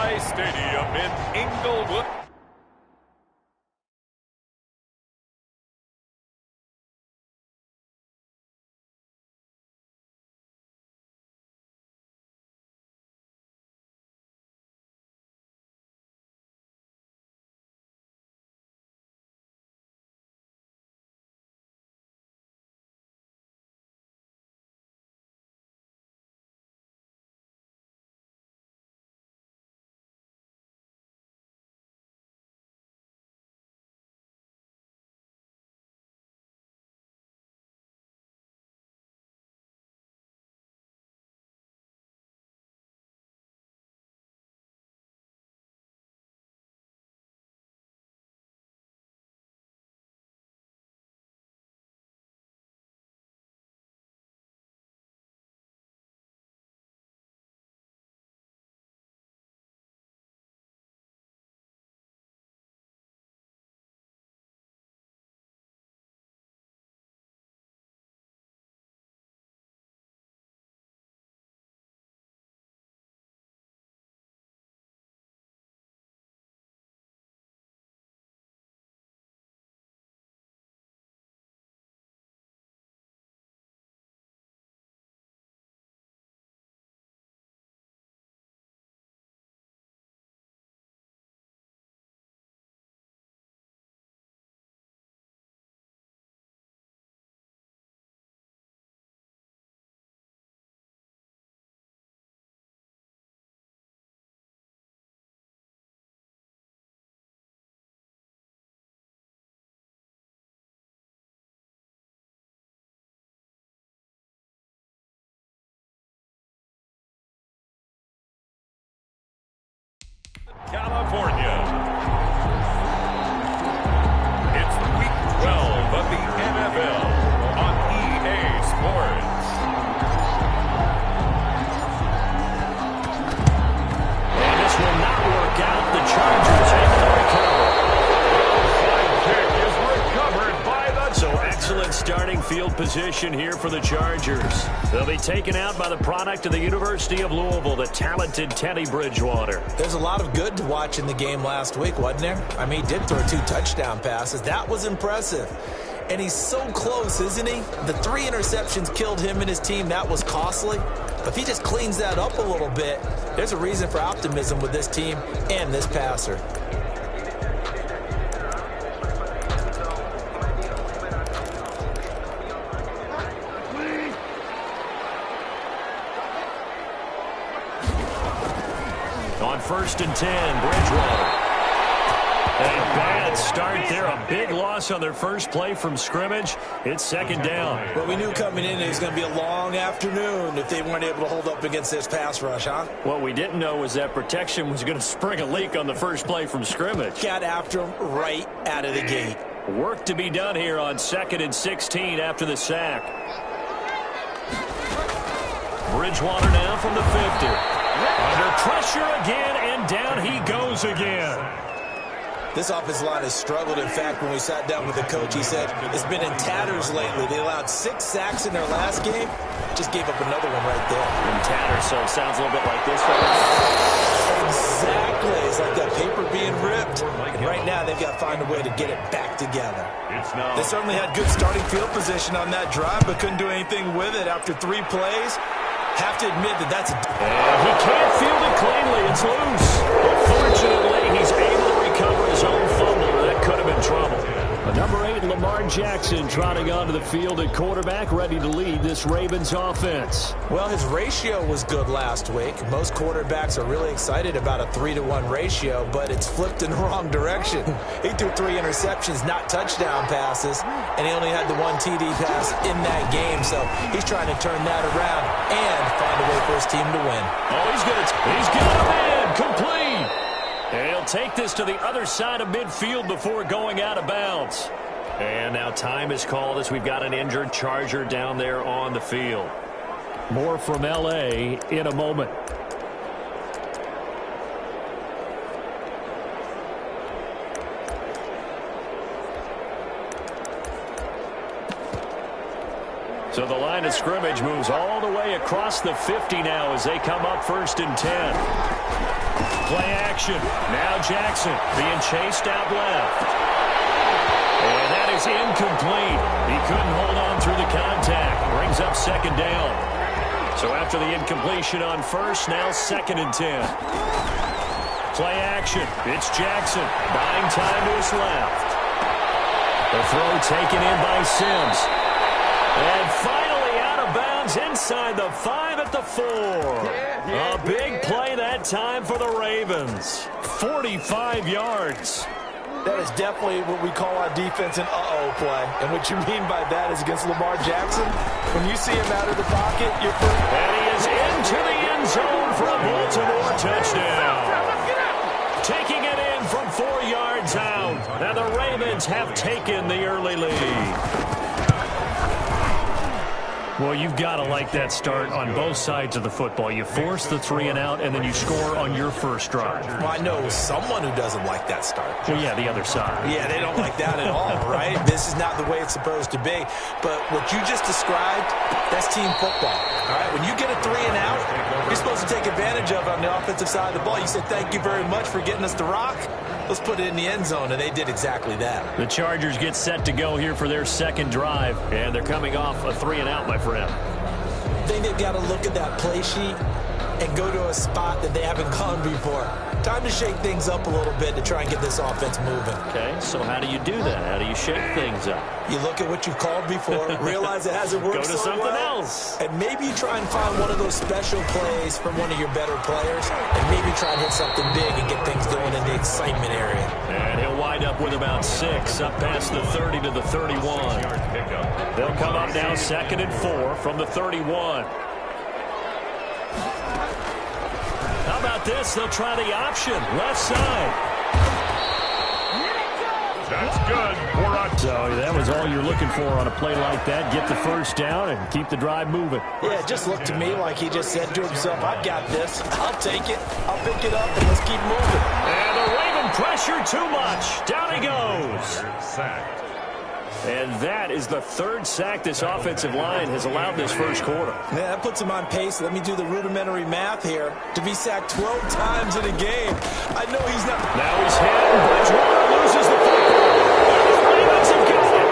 SoFi Stadium in Inglewood. California. It's week 12 of the NFL on EA Sports. And this will not work out. The Chargers have to recover. Kick is recovered by the So excellent starting field position here for the Chargers. They'll be taken out by the product of the University of Louisville, the talented Teddy Bridgewater. There's a lot of good to watch in the game last week, wasn't there? I mean, he did throw 2 touchdown passes. That was impressive. And he's so close, isn't he? The 3 interceptions killed him and his team. That was costly. But if he just cleans that up a little bit, there's a reason for optimism with this team and this passer. On 1st and 10, Bridgewater. A bad start there. A big loss on their first play from scrimmage. It's 2nd down. Well, we knew coming in it was going to be a long afternoon if they weren't able to hold up against this pass rush, huh? What we didn't know was that protection was going to spring a leak on the first play from scrimmage. Got after him right out of the gate. Work to be done here on 2nd and 16 after the sack. Bridgewater now from the 50. Under pressure again, and down he goes again. This offensive line has struggled. In fact, when we sat down with the coach, he said it's been in tatters lately. They allowed 6 sacks in their last game. Just gave up another one right there. In tatters, so it sounds a little bit like this. Exactly. It's like that paper being ripped. And right now, they've got to find a way to get it back together. They certainly had good starting field position on that drive, but couldn't do anything with it after 3 plays. Have to admit that that's a... And he can't field it cleanly. It's loose. But fortunately, he's able to recover his own fumble. That could have been trouble. Number 8, Lamar Jackson, trotting onto the field at quarterback, ready to lead this Ravens offense. Well, his ratio was good last week. Most quarterbacks are really excited about a 3-to-1 ratio, but it's flipped in the wrong direction. He threw 3 interceptions, not touchdown passes, and he only had the 1 TD pass in that game. So he's trying to turn that around and find a way for his team to win. Oh, he's got him in, complete. And he'll take this to the other side of midfield before going out of bounds. And now time is called as we've got an injured Charger down there on the field. More from L.A. in a moment. So the line of scrimmage moves all the way across the 50 now as they come up 1st and 10. Play action. Now Jackson being chased out left. And that is incomplete. He couldn't hold on through the contact. Brings up second down. So after the incompletion on first, now 2nd and 10. Play action. It's Jackson. Buying time to his left. The throw taken in by Sims. And finally out of bounds inside the 5 at the 4. A big play that time for the Ravens. 45 yards. That is definitely what we call our defense an uh-oh play. And what you mean by that is against Lamar Jackson, when you see him out of the pocket, you're first. And he is into the end zone for a Baltimore touchdown. Taking it in from 4 yards out. And the Ravens have taken the early lead. Well, you've got to like that start on both sides of the football. You force the 3 and out, and then you score on your first drive. Well, I know someone who doesn't like that start. Well, yeah, the other side. Yeah, they don't like that at all, right? This is not the way it's supposed to be. But what you just described, that's team football. All right, when you get a 3 and out, you're supposed to take advantage of it on the offensive side of the ball. You say, thank you very much for getting us the rock. Let's put it in the end zone, and they did exactly that. The Chargers get set to go here for their second drive, and they're coming off a 3 and out, my friend. I think they've got to look at that play sheet and go to a spot that they haven't gone before. Time to shake things up a little bit to try and get this offense moving. Okay, so how do you do that? How do you shake things up? You look at what you've called before, realize it hasn't worked Go to so something well, else. and maybe you try and find one of those special plays from one of your better players, and maybe try and hit something big and get things going in the excitement area. And he'll wind up with about 6, up past the 30 to the 31. They'll come up now 2nd and 4 from the 31. How about this? They'll try the option. Left side. That's good. So that was all you're looking for on a play like that. Get the first down and keep the drive moving. Yeah, it just looked to me like he just said to himself, I've got this. I'll take it. I'll pick it up, and let's keep moving. And the Raven pressure too much. Down he goes. Sacked. And that is the 3rd sack this offensive line has allowed this first quarter. Yeah, that puts him on pace. Let me do the rudimentary math here. To be sacked 12 times in a game. I know he's not. Now he's hit. Bridgewater loses the football. The Ravens have got it.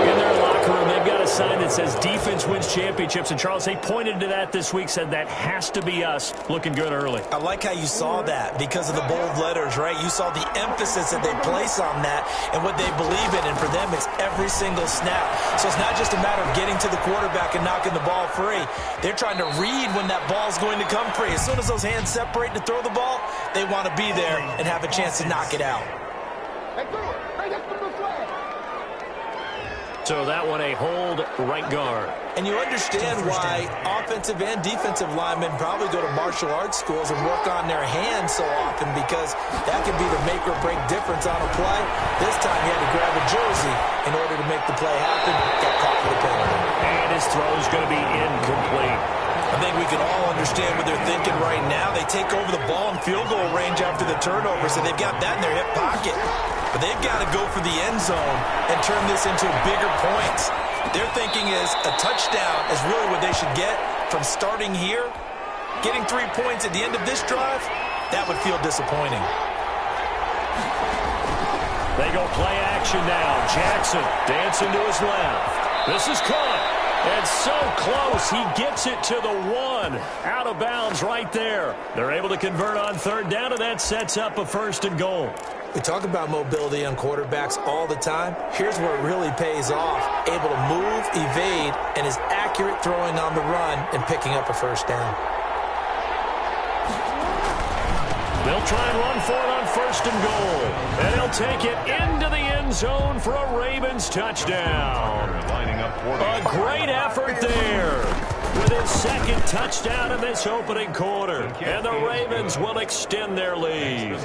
In their locker room, they've got a sign that says defense wins championships. And Charles, they pointed to that this week, said that has to be us. Looking good early. I like how you saw that because of the bold letters, right? You saw the emphasis that they place on that and what they believe in. And for them, it's every single snap. So it's not just a matter of getting to the quarterback and knocking the ball free. They're trying to read when that ball's going to come free. As soon as those hands separate to throw the ball, they want to be there and have a chance to knock it out. So that one a hold right guard. And you understand why offensive and defensive linemen probably go to martial arts schools and work on their hands so often, because that can be the make or break difference on a play. This time he had to grab a jersey in order to make the play happen. Got caught for the penalty. And his throw is going to be incomplete. I think we can all understand what they're thinking right now. They take over the ball in field goal range after the turnover, so they've got that in their hip pocket. But they've got to go for the end zone and turn this into bigger points. Their thinking is a touchdown is really what they should get from starting here. Getting 3 points at the end of this drive, that would feel disappointing. They go play action now. Jackson dancing to his left. This is caught. And so close, he gets it to the 1. Out of bounds right there. They're able to convert on 3rd down, and that sets up a 1st and goal. We talk about mobility on quarterbacks all the time. Here's where it really pays off. Able to move, evade, and is accurate throwing on the run and picking up a 1st down. They'll try and run for it on 1st and goal. And he'll take it into the end zone for a Ravens touchdown. A great effort there. With his 2nd touchdown in this opening quarter. And the Ravens will extend their lead.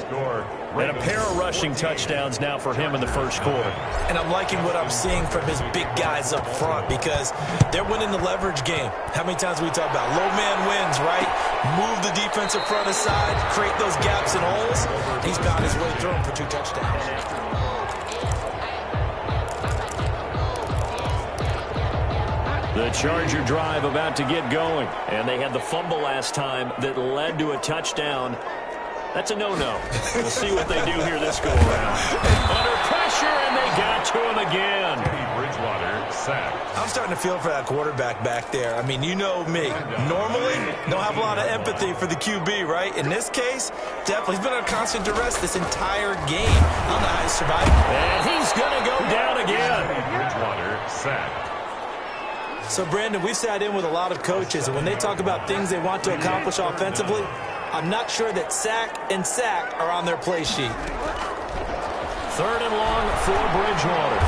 And a pair of rushing touchdowns now for him in the first quarter. And I'm liking what I'm seeing from his big guys up front, because they're winning the leverage game. How many times we talk about low man wins, right? Move the defensive front aside, create those gaps and holes. He's found his way through them for 2 touchdowns. The Charger drive about to get going. And they had the fumble last time that led to a touchdown. That's a no-no. We'll see what they do here this go-around. Under pressure, and they got to him again. Bridgewater sacked. I'm starting to feel for that quarterback back there. I mean, you know me. Normally, don't have a lot of empathy for the QB, right? In this case, definitely. He's been under constant duress this entire game. I don't know how he's survived. And he's going to go down again. Bridgewater sacked. So, Brandon, we've sat in with a lot of coaches, and when they talk about things they want to accomplish offensively, I'm not sure that sack and sack are on their play sheet. 3rd and long for Bridgewater.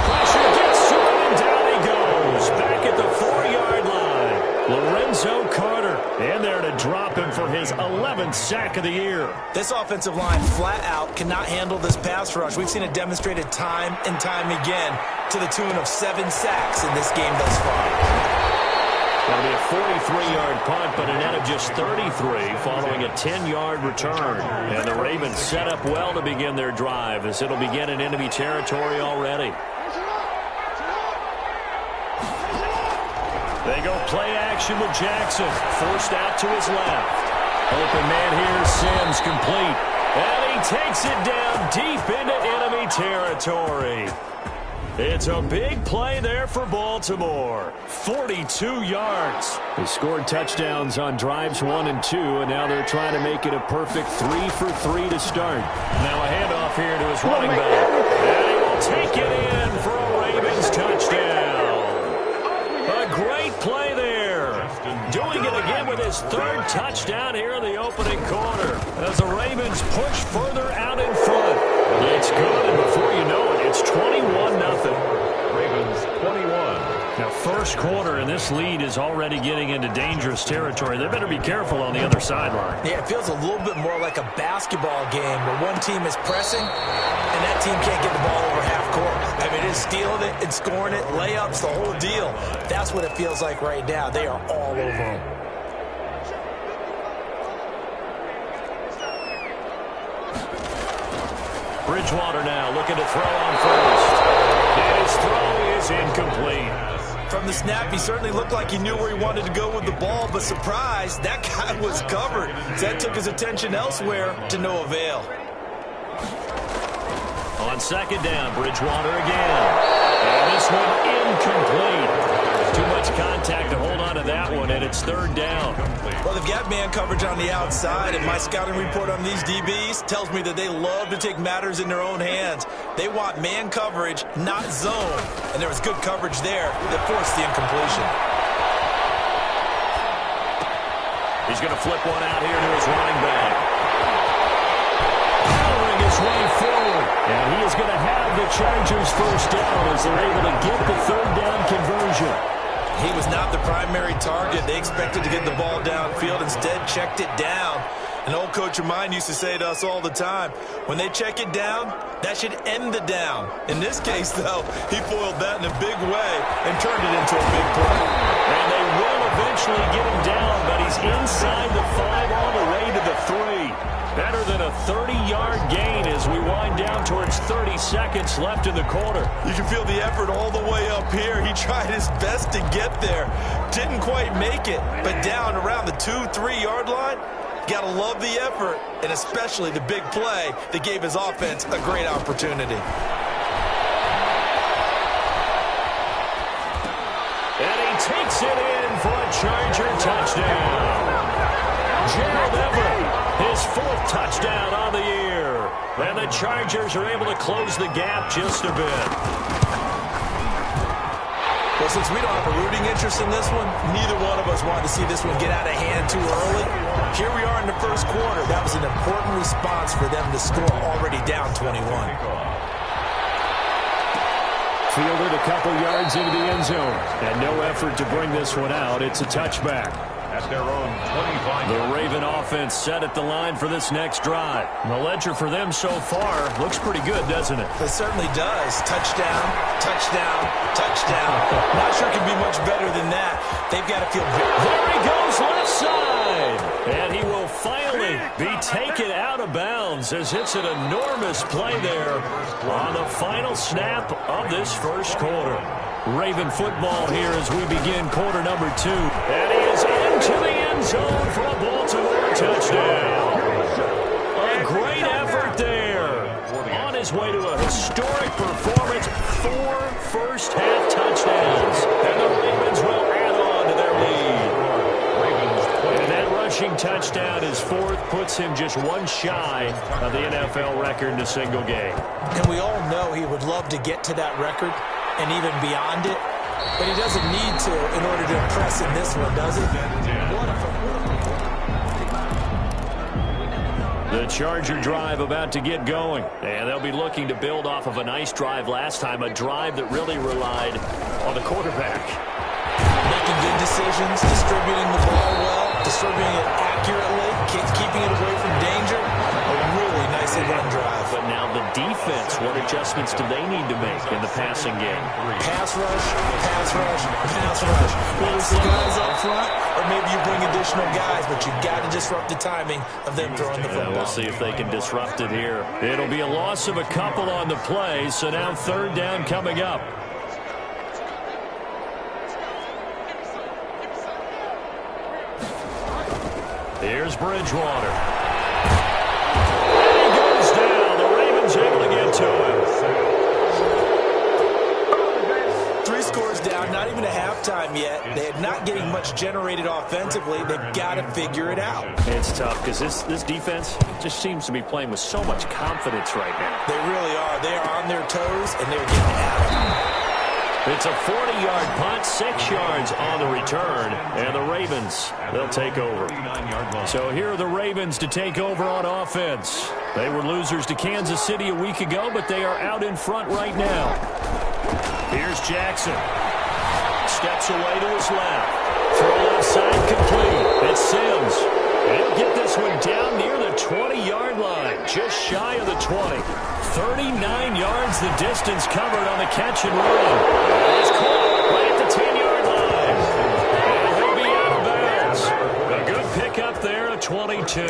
Pressure gets to him, and down he goes. Back at the 4-yard line. Lorenzo Carter in there to drop him for his 11th sack of the year. This offensive line flat out cannot handle this pass rush. We've seen it demonstrated time and time again to the tune of 7 sacks in this game thus far. That'll be a 43-yard punt, but a net of just 33 following a 10-yard return. And the Ravens set up well to begin their drive as it'll begin in enemy territory already. They go play action with Jackson. Forced out to his left. Open man here, Sims complete. And he takes it down deep into enemy territory. It's a big play there for Baltimore. 42 yards. They scored touchdowns on drives 1 and 2, and now they're trying to make it a perfect 3 for 3 to start. Now a handoff here to his running back. And he will take it in for a Ravens touchdown. A great play there. Doing it again with his 3rd touchdown here in the opening quarter. As the Ravens push further out in front. It's good, and before you know it, it's 21-0. Ravens 21. Now, first quarter, and this lead is already getting into dangerous territory. They better be careful on the other sideline. Yeah, it feels a little bit more like a basketball game where one team is pressing and that team can't get the ball over half court. I mean, it's stealing it and scoring it, layups, the whole deal. That's what it feels like right now. They are all over them. Bridgewater now looking to throw on first. And his throw is incomplete. From the snap, he certainly looked like he knew where he wanted to go with the ball, but surprise, that guy was covered. So that took his attention elsewhere to no avail. On 2nd down, Bridgewater again. And this one incomplete. Too much contact to hold on to that one, and it's 3rd down. Well, they've got man coverage on the outside, and my scouting report on these DBs tells me that they love to take matters in their own hands. They want man coverage, not zone. And there was good coverage there that forced the incompletion. He's going to flip one out here to his running back. Powering his way forward. And he is going to have the Chargers first down as they're able to get the 3rd down conversion. He was not the primary target. They expected to get the ball downfield. Instead, checked it down. An old coach of mine used to say to us all the time, when they check it down, that should end the down. In this case, though, he foiled that in a big way and turned it into a big play. And they will eventually get him down, but he's inside the 5 all the way to the 3. Better than a 30-yard gain as we wind down towards 30 seconds left in the quarter. You can feel the effort all the way up here. He tried his best to get there. Didn't quite make it, but down around the 2-3 yard line, got to love the effort, and especially the big play that gave his offense a great opportunity. And he takes it in for a Charger touchdown. Gerald Everett, his 4th touchdown on the year. And the Chargers are able to close the gap just a bit. Well, since we don't have a rooting interest in this one, neither one of us wanted to see this one get out of hand too early. Here we are in the first quarter. That was an important response for them to score already down 21. Fielded a couple yards into the end zone. And no effort to bring this one out. It's a touchback. At their own 25. The Raven offense set at the line for this next drive. The ledger for them so far looks pretty good, doesn't it? It certainly does. Touchdown, touchdown, touchdown. Not sure it can be much better than that. They've got to feel very... There he goes, left side. And he will finally be taken out of bounds as it's an enormous play there on the final snap of this first quarter. Raven football here as we begin quarter number 2. And he is into the end zone for a Baltimore touchdown. A great effort there. On his way to a historic performance, 4 first-half touchdowns. And the Ravens will add on to their lead. And that rushing touchdown, his 4th, puts him just 1 shy of the NFL record in a single game. And we all know he would love to get to that record and even beyond it, but he doesn't need to in order to impress in this one, does he? The Charger drive about to get going, and they'll be looking to build off of a nice drive last time, a drive that really relied on the quarterback. Making good decisions, distributing the ball well, distributing it accurately, keeping it away from danger. A really nicely run drive. But now the defense, what adjustments do they need to make in the passing game? Pass rush, pass rush, pass rush. Whether it's the guys up front or maybe you bring additional guys, but you've got to disrupt the timing of them throwing the football. We'll see if they can disrupt it here. It'll be a loss of a couple on the play, so now 3rd down coming up. Here's Bridgewater. And he goes down. The Ravens able to get to him. 3 scores down, not even a halftime yet. They're not getting much generated offensively. They've got to figure it out. It's tough because this defense just seems to be playing with so much confidence right now. They really are. They are on their toes, and they're getting at it. It's a 40-yard punt, 6 yards on the return, and the Ravens, they'll take over. So here are the Ravens to take over on offense. They were losers to Kansas City a week ago, but they are out in front right now. Here's Jackson. Steps away to his left. Throw left side complete. It's Sims. He'll get this one down near the 20-yard line, just shy of the 20. 39 yards the distance covered on the catch and run. He's caught right at the 10-yard line. And he'll be out of bounds. A good pickup there, a 22.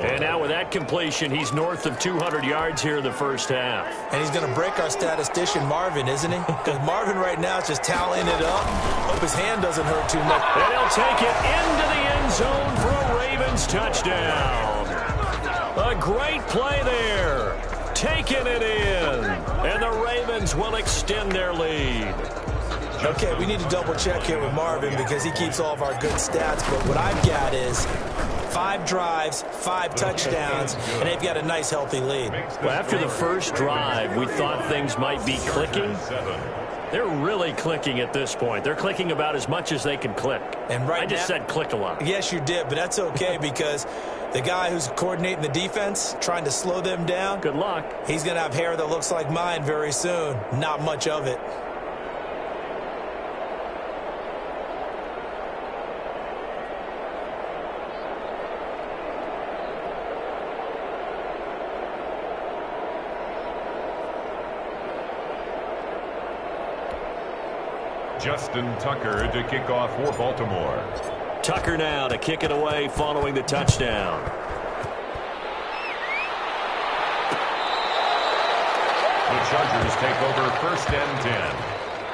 And now with that completion, he's north of 200 yards here in the first half. And he's going to break our statistician Marvin, isn't he? Because Marvin right now is just tallying it up. Hope his hand doesn't hurt too much. And he'll take it into the end zone for a Ravens touchdown. A great play there. Taking it in. And the Ravens will extend their lead. Okay, we need to double check here with Marvin because he keeps all of our good stats. But what I've got is 5 drives, 5 touchdowns, and they've got a nice, healthy lead. Well, after the first drive, we thought things might be clicking. They're really clicking at this point. They're clicking about as much as they can click. And right I just said click a lot. Yes, you did, but that's okay because the guy who's coordinating the defense, trying to slow them down. Good luck. He's going to have hair that looks like mine very soon. Not much of it. Justin Tucker to kick off for Baltimore. Tucker now to kick it away following the touchdown. The Chargers take over 1st and 10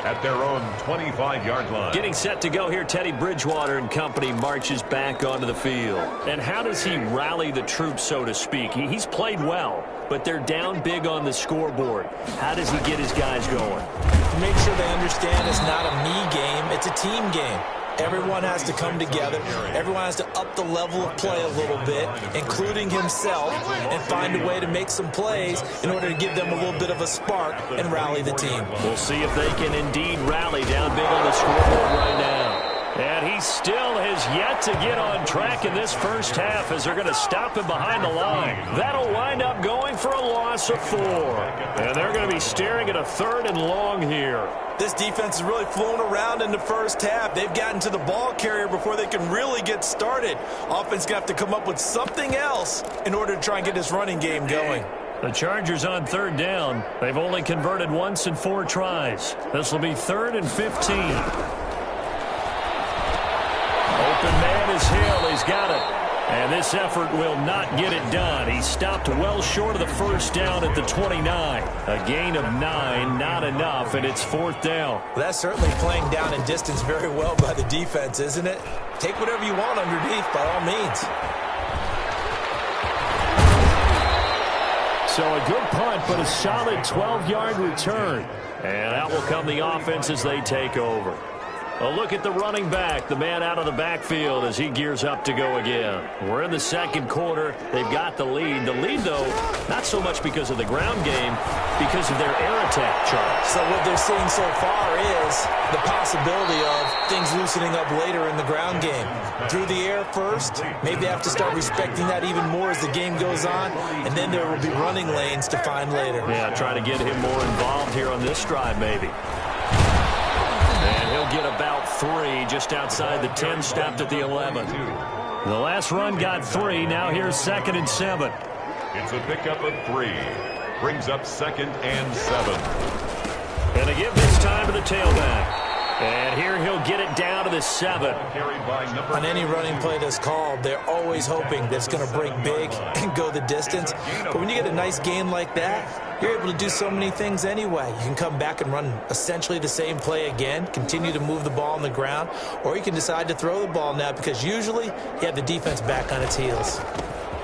at their own 25-yard line. Getting set to go here, Teddy Bridgewater and company marches back onto the field. And how does he rally the troops, so to speak? He's played well, but they're down big on the scoreboard. How does he get his guys going? Make sure they understand it's not a me game, it's a team game. Everyone has to come together. Everyone has to up the level of play a little bit, including himself, and find a way to make some plays in order to give them a little bit of a spark and rally the team. We'll see if they can indeed rally down big on the scoreboard right now. And he still has yet to get on track in this first half as they're going to stop him behind the line. That'll wind up going for a loss of 4. And they're going to be staring at a 3rd and long here. This defense has really flown around in the first half. They've gotten to the ball carrier before they can really get started. Offense going to have to come up with something else in order to try and get this running game going. The Chargers on 3rd down. They've only converted once in 4 tries. This will be 3rd and 15. Open man is Hill. He's got it. And this effort will not get it done. He stopped well short of the first down at the 29. A gain of 9, not enough, and it's fourth down. Well, that's certainly playing down and distance very well by the defense, isn't it? Take whatever you want underneath, by all means. So a good punt, but a solid 12-yard return. And out will come the offense as they take over. A look at the running back, the man out of the backfield as he gears up to go again. We're in the second quarter. They've got the lead. The lead, though, not so much because of the ground game, because of their air attack, Charles. So what they're seeing so far is the possibility of things loosening up later in the ground game. Through the air first, maybe they have to start respecting that even more as the game goes on, and then there will be running lanes to find later. Yeah, try to get him more involved here on this drive, maybe. And he'll get about 3 just outside the 10, stopped at the 11. The last run got 3. Now here's 2nd and 7. It's a pickup of 3. Brings up 2nd and 7. And to give this time to the tailback. And here he'll get it down to the 7. On any running play that's called, they're always hoping that it's going to break big and go the distance. But when you get a nice gain like that, you're able to do so many things anyway. You can come back and run essentially the same play again, continue to move the ball on the ground, or you can decide to throw the ball now because usually you have the defense back on its heels.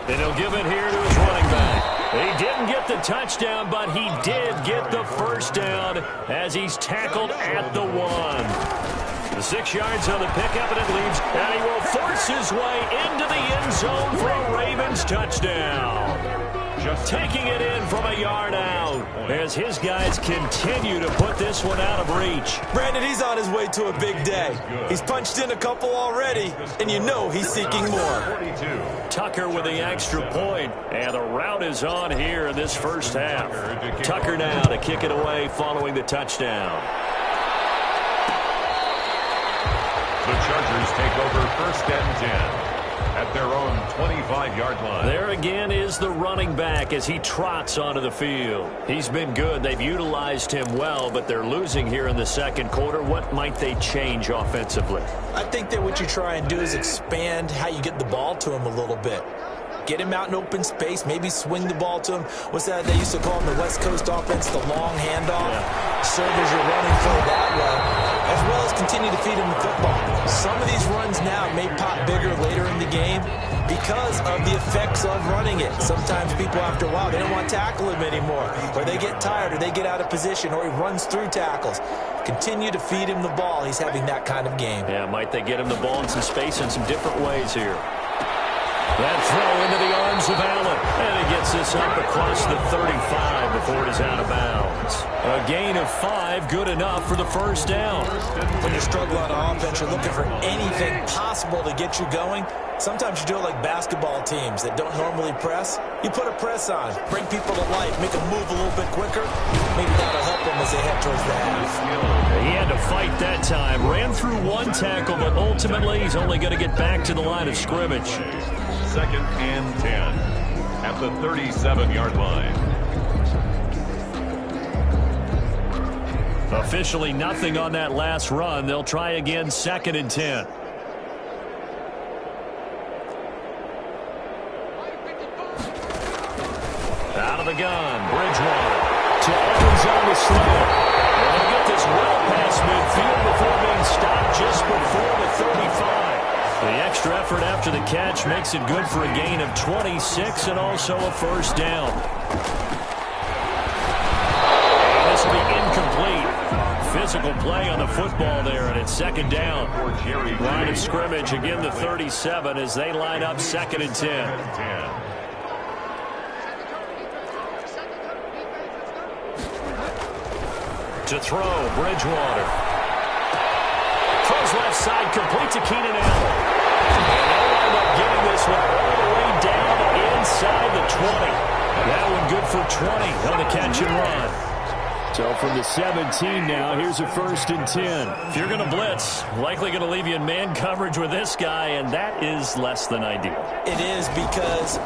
And he'll give it here to his running back. He didn't get the touchdown, but he did get the first down as he's tackled at the 1. The 6 yards on the pickup, and it leaves, and he will force his way into the end zone for a Ravens touchdown. Just taking it in from a yard out as his guys continue to put this one out of reach. Brandon, he's on his way to a big day. He's punched in a couple already, and you know he's seeking more. Tucker with the extra point, and the route is on here in this first half. Tucker now to kick it away following the touchdown. The Chargers take over 1st and 10. At their own 25-yard line. There again is the running back as he trots onto the field. He's been good. They've utilized him well, but they're losing here in the second quarter. What might they change offensively? I think that what you try and do is expand how you get the ball to him a little bit. Get him out in open space, maybe swing the ball to him. What's that they used to call in the West Coast offense, the long handoff? Yeah. Serve as your running play that way, as well as continue to feed him the football. Some of these runs now may pop bigger later in the game because of the effects of running it. Sometimes people, after a while, they don't want to tackle him anymore, or they get tired, or they get out of position, or he runs through tackles. Continue to feed him the ball. He's having that kind of game. Yeah, might they get him the ball in some space in some different ways here. That throw into the arms of Allen. And he gets this up across the 35 before it is out of bounds. A gain of 5, good enough for the first down. When you're struggling on offense, you're looking for anything possible to get you going. Sometimes you do it like basketball teams that don't normally press. You put a press on, bring people to life, make them move a little bit quicker. Maybe that'll help them as they head towards the half. He had to fight that time. Ran through 1 tackle, but ultimately he's only going to get back to the line of scrimmage. 2nd and 10 at the 37-yard line. Officially nothing on that last run. They'll try again 2nd and 10. Out of the gun, Bridgewater to Evans on the slant. And they'll get this well past midfield before being stopped just before the 35. The extra effort after the catch makes it good for a gain of 26 and also a first down. And this will be incomplete. Physical play on the football there, and it's 2nd down. Line of scrimmage, again the 37 as they line up 2nd and 10. To throw, Bridgewater. Throws left side, complete to Keenan Allen. And they'll wind up getting this one all the way down inside the 20. That one good for 20 on the catch and run. So from the 17 now, here's a 1st and 10. If you're going to blitz, likely going to leave you in man coverage with this guy, and that is less than ideal. It is because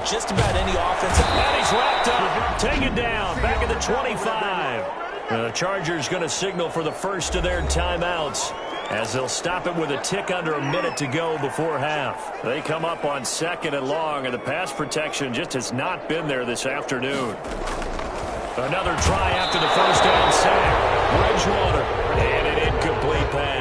just about any offensive... And he's wrapped up, taken down, back at the 25. The Chargers going to signal for the first of their timeouts. as they'll stop it with a tick under a minute to go before half. They come up on 2nd and long, and the pass protection just has not been there this afternoon. Another try after the first down sack. Bridgewater, and an incomplete pass.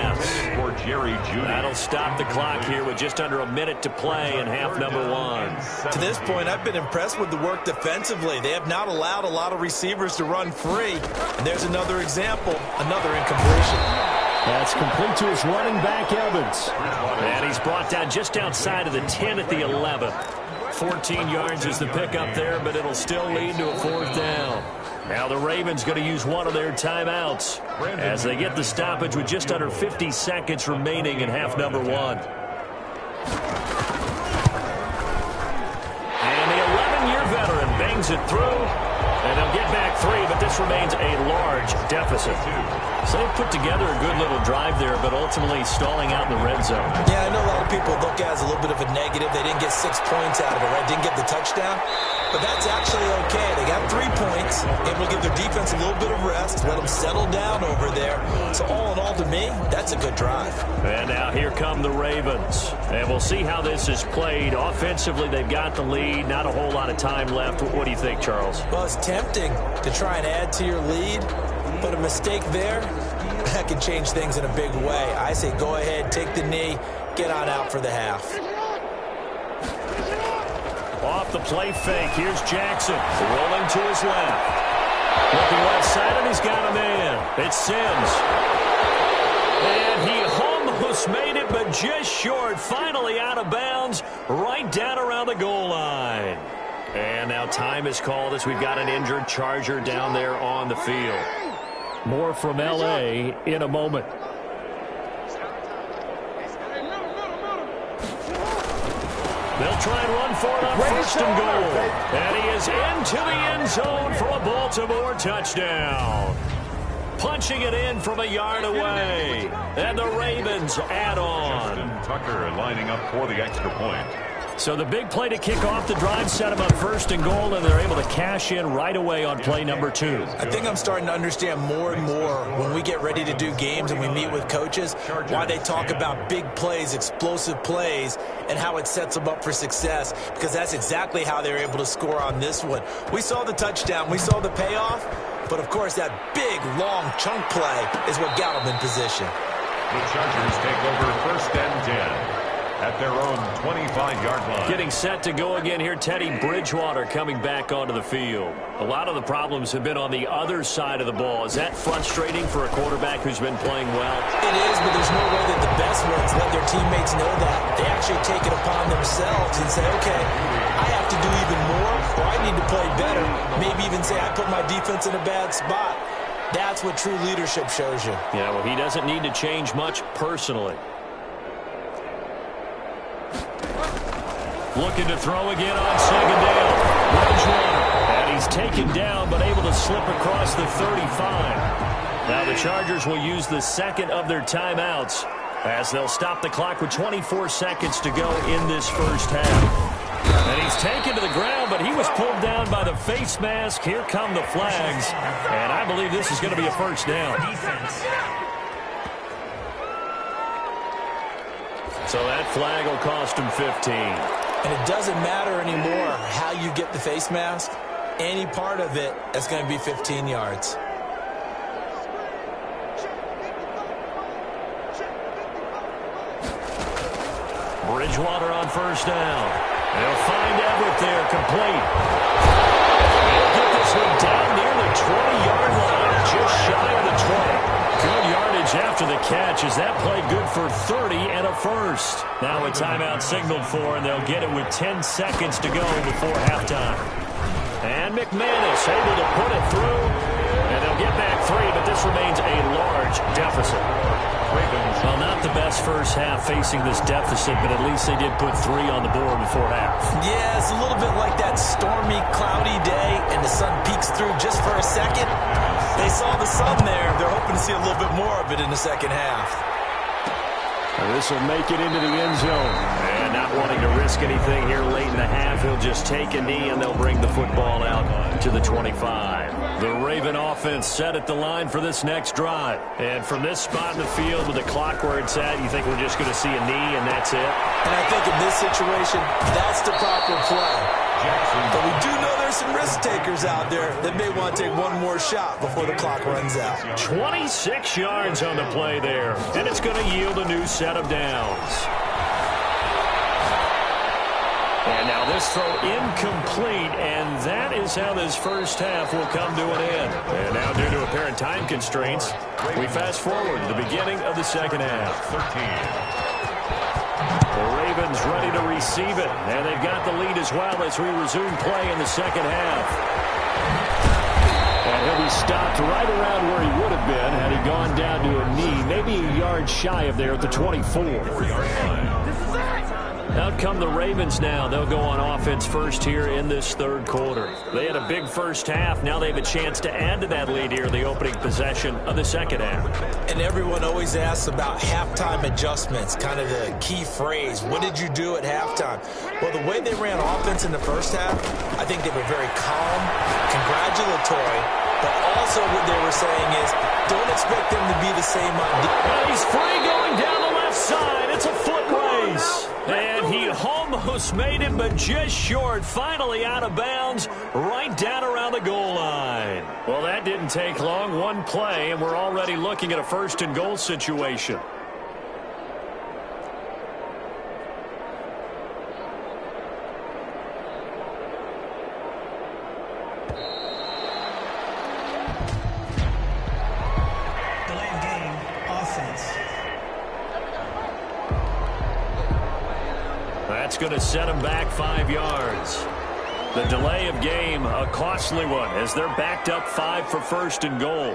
For Jerry Jeudy. That'll stop the clock here with just under a minute to play in half number 1. To this point, I've been impressed with the work defensively. They have not allowed a lot of receivers to run free. And there's another example, another incompletion. That's complete to his running back, Evans. And he's brought down just outside of the 10 at the 11. 14 yards is the pickup there, but it'll still lead to a 4th down. Now the Ravens going to use one of their timeouts as they get the stoppage with just under 50 seconds remaining in half number 1. And the 11-year veteran bangs it through, and they'll get back 3, but this remains a large deficit. So they've put together a good little drive there, but ultimately stalling out in the red zone. Yeah, I know a lot of people look at it as a little bit of a negative. They didn't get 6 points out of it, right? Didn't get the touchdown. But that's actually okay. They got 3 points, able to give their defense a little bit of rest, let them settle down over there. So all in all, to me, that's a good drive. And now here come the Ravens. And we'll see how this is played. Offensively, they've got the lead. Not a whole lot of time left. What do you think, Charles? Well, it's tempting to try and add to your lead, but a mistake there, that can change things in a big way. I say go ahead, take the knee, get on out for the half. Off the play fake, here's Jackson, rolling to his left. Looking left side, and he's got a man. It's Sims. And he almost made it, but just short. Finally out of bounds, right down around the goal line. And now time is called as we've got an injured Charger down there on the field. More from L.A. in a moment. They'll try and run for it on 1st and goal. And he is into the end zone for a Baltimore touchdown. Punching it in from a yard away. And the Ravens add on. Tucker lining up for the extra point. So the big play to kick off the drive set them up 1st and goal, and they're able to cash in right away on play number 2. I think I'm starting to understand more and more when we get ready to do games and we meet with coaches why they talk about big plays, explosive plays, and how it sets them up for success, because that's exactly how they're able to score on this one. We saw the touchdown. We saw the payoff. But, of course, that big, long chunk play is what got them in position. The Chargers take over 1st and 10. At their own 25-yard line. Getting set to go again here, Teddy Bridgewater coming back onto the field. A lot of the problems have been on the other side of the ball. Is that frustrating for a quarterback who's been playing well? It is, but there's no way that the best ones let their teammates know that. They actually take it upon themselves and say, okay, I have to do even more, or I need to play better. Maybe even say I put my defense in a bad spot. That's what true leadership shows you. Yeah, well, he doesn't need to change much personally. Looking to throw again on 2nd down. Bridgewater. And he's taken down, but able to slip across the 35. Now the Chargers will use the 2nd of their timeouts as they'll stop the clock with 24 seconds to go in this 1st half. And he's taken to the ground, but he was pulled down by the face mask. Here come the flags. And I believe this is going to be a 1st down. So that flag will cost him 15. And it doesn't matter anymore how you get the face mask. Any part of it is going to be 15 yards. Bridgewater on 1st down. They'll find Everett there, complete. They'll get this one down near the 20-yard line, just shy of the 20. Good yardage after the catch. Is that play good for 30 and a 1st? Now a timeout signaled for, and they'll get it with 10 seconds to go before halftime. And McManus able to put it through, and they'll get back 3, but this remains a large deficit. Well, not the best 1st half facing this deficit, but at least they did put 3 on the board before half. Yeah, it's a little bit like that stormy, cloudy day, and the sun peeks through just for a second. They saw the sun there. They're hoping to see a little bit more of it in the 2nd half. And this will make it into the end zone. And not wanting to risk anything here late in the half, he'll just take a knee, and they'll bring the football out to the 25. The Raven offense set at the line for this next drive. And from this spot in the field with the clock where it's at, you think we're just going to see a knee and that's it? And I think in this situation, that's the proper play. But we do know there's some risk takers out there that may want to take one more shot before the clock runs out. 26 yards on the play there, and it's going to yield a new set of downs. And now this throw incomplete, and that is how this first half will come to an end. And now due to apparent time constraints, we fast forward to the beginning of the second half. 13. The Ravens ready to receive it, and they've got the lead as well as we resume play in the second half. And he'll be stopped right around where he would have been had he gone down to a knee, maybe a yard shy of there at the 24. Out come the Ravens now. They'll go on offense first here in this third quarter. They had a big first half. Now they have a chance to add to that lead here in the opening possession of the second half. And everyone always asks about halftime adjustments, kind of the key phrase. What did you do at halftime? Well, the way they ran offense in the first half, I think they were very calm, congratulatory, but also what they were saying is don't expect them to be the same on defense. He's free going down the left side. It's a foot race. And he almost made it, but just short. Finally out of bounds, right down around the goal line. Well, that didn't take long. One play, and we're already looking at a first and goal situation. That's going to set them back 5 yards. The delay of game, a costly one, as they're backed up 5 for first and goal.